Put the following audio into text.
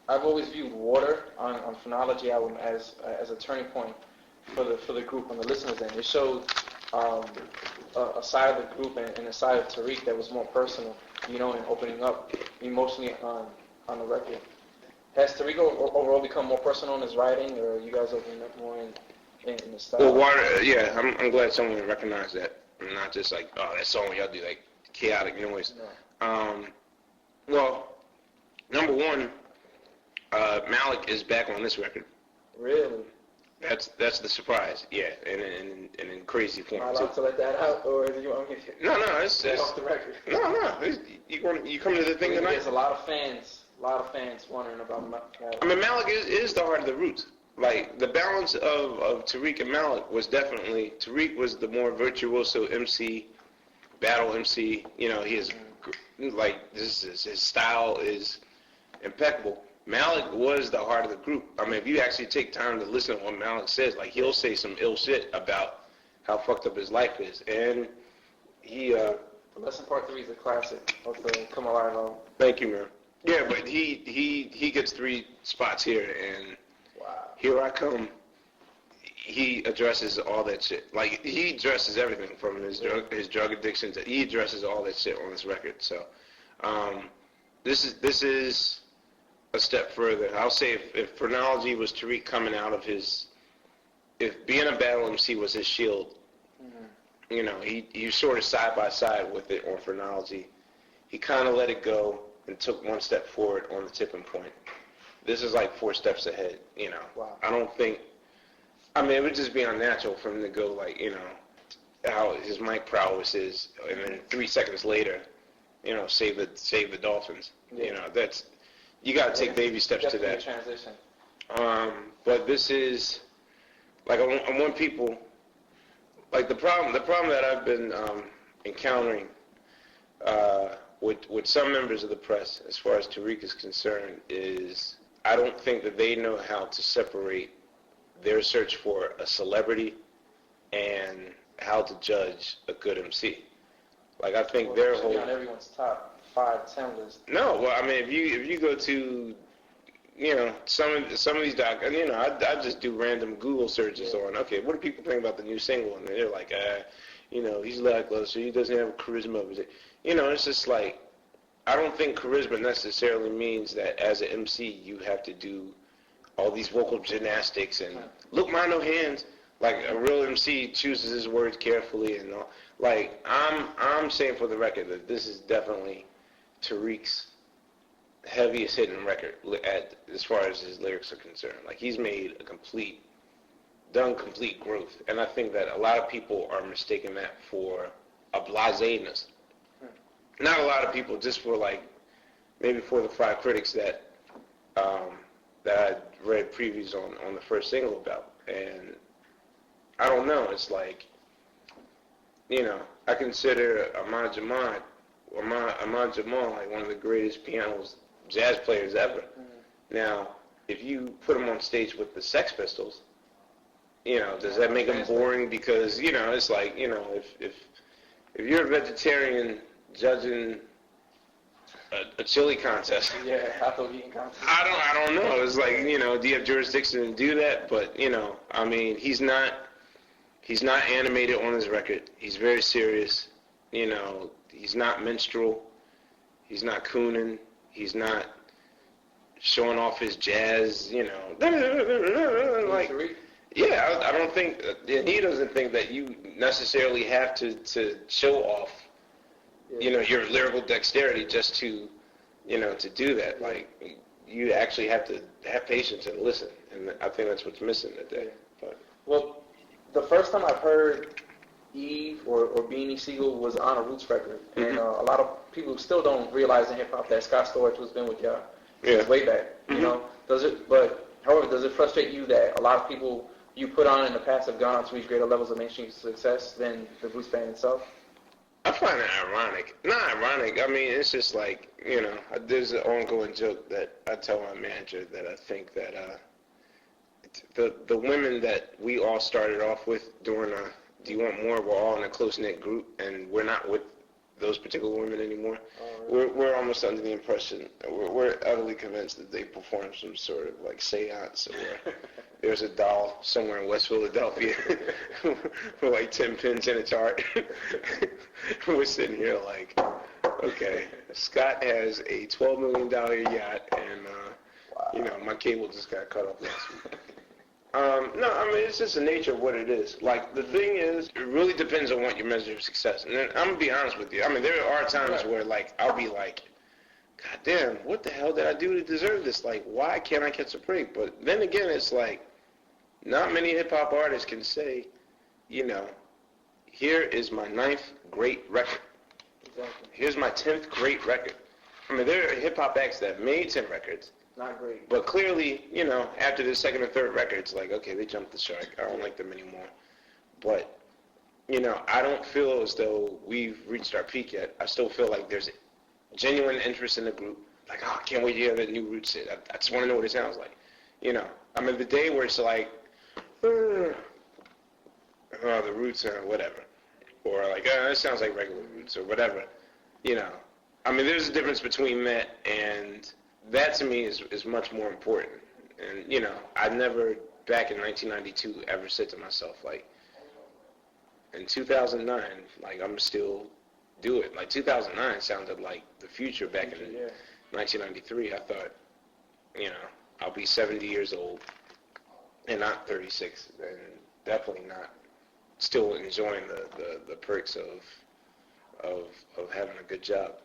I've always viewed Water on Phonology album as a turning point for the group on the listeners end. It showed a side of the group and a side of Tariq that was more personal, and opening up emotionally on the record. Has Tariq overall become more personal in his writing, or are you guys opening up more in the style? Well, Water, yeah, I'm glad someone recognized that, and not just like, oh, that song y'all do, like chaotic noise. No. Well, number one, Malik is back on this record. Really? That's the surprise, yeah, and in crazy form. Am I allowed to let that out, or do you want me to? No, it's off the record. No, you come to the thing tonight. There's a lot of fans wondering about Malik. I mean, Malik is the heart of the Roots. Like, the balance of Tariq and Malik was definitely, Tariq was the more virtuoso MC, battle MC. He is, his style is impeccable. Malik was the heart of the group. I mean, if you actually take time to listen to what Malik says, like, he'll say some ill shit about how fucked up his life is. And he, Lesson Part 3 is a classic of the Come Alive album. Thank you, man. Yeah, but he gets 3 spots here, and wow. Here I Come, he addresses all that shit. Like, he addresses everything from his drug addiction to, he addresses all that shit on this record. So, this is a step further. I'll say if Phrenology was Tariq coming out of his, if being a battle MC was his shield, he sort of side by side with it on Phrenology. He kind of let it go and took one step forward on the tipping point. This is like 4 steps ahead, Wow. I don't think, it would just be unnatural for him to go like, how his mic prowess is, and then 3 seconds later, save the Dolphins. Yeah. You got to take baby steps to that. Transition. But this is, like, I want people, like, the problem that I've been encountering with some members of the press, as far as Tariq is concerned, is I don't think that they know how to separate their search for a celebrity and how to judge a good MC. Like, I think their whole... on everyone's top 5, 10 list. No, well, if you go to, some of these docs, and I just do random Google searches on, okay, what do people think about the new single? And they're like, he's lackluster, he doesn't have charisma. It's just like, I don't think charisma necessarily means that as an MC you have to do all these vocal gymnastics and look, mind no hands. Like, a real MC chooses his words carefully and all. Like, I'm saying for the record that this is definitely Tariq's heaviest hitting record as far as his lyrics are concerned. Like, he's made done complete growth. And I think that a lot of people are mistaking that for a blaseness. Not a lot of people, just for like, maybe 4 to 5 critics that I read previews on the first single about. And I don't know, it's like, I consider Ahmad Jamal like one of the greatest jazz players ever. Mm-hmm. Now, if you put him on stage with the Sex Pistols, does that make him boring? Because, it's like, if you're a vegetarian judging a chili contest. Yeah, hot dog eating contest. I don't know. It's like, do you have jurisdiction to do that? But, he's not animated on his record. He's very serious. He's not minstrel. He's not cooning. He's not showing off his jazz, like, yeah, I don't think, and he doesn't think that you necessarily have to show off, your lyrical dexterity just to, to do that. Like, you actually have to have patience and listen, and I think that's what's missing today. But, well, the first time I've heard Eve or Beanie Siegel was on a Roots record, and a lot of people still don't realize in hip hop that Scott Storch has been with y'all since way back. However, does it frustrate you that a lot of people you put on in the past have gone on to reach greater levels of mainstream success than the Roots band itself? I find it ironic. Not ironic. It's just like, there's an ongoing joke that I tell my manager that I think that the women that we all started off with during Do You Want More, we're all in a close-knit group, and we're not with those particular women anymore. Oh, really? We're almost under the impression, we're utterly convinced that they perform some sort of like seance, or there's a doll somewhere in West Philadelphia with like 10 pins in its heart. We're sitting here like, okay, Scott has a $12 million yacht, and you know, my cable just got cut off last week. No, I mean, it's just the nature of what it is. Like, the thing is, it really depends on what your measure of success. And then, I'm going to be honest with you. I mean, there are times where, like, I'll be like, God damn, what the hell did I do to deserve this? Like, why can't I catch a break? But then again, it's like, not many hip-hop artists can say, you know, here is my 9th great record. Exactly. Here's my 10th great record. I mean, there are hip-hop acts that made 10 records. Not great. But clearly, you know, after the second or third record, it's like, okay, they jumped the shark. I don't like them anymore. But, you know, I don't feel as though we've reached our peak yet. I still feel like there's genuine interest in the group. Like, oh, I can't wait to hear that new Roots hit. I just want to know what it sounds like. You know, I mean, the day where it's like, the Roots, whatever. Or like, it sounds like regular Roots or whatever. You know, I mean, there's a difference between that and... That to me is much more important. And, you know, I never, back in 1992, ever said to myself, like, in 2009, like, I'm still do it. Like, 2009 sounded like the future back in 1993. I thought, you know, I'll be 70 years old and not 36, and definitely not still enjoying the perks of having a good job.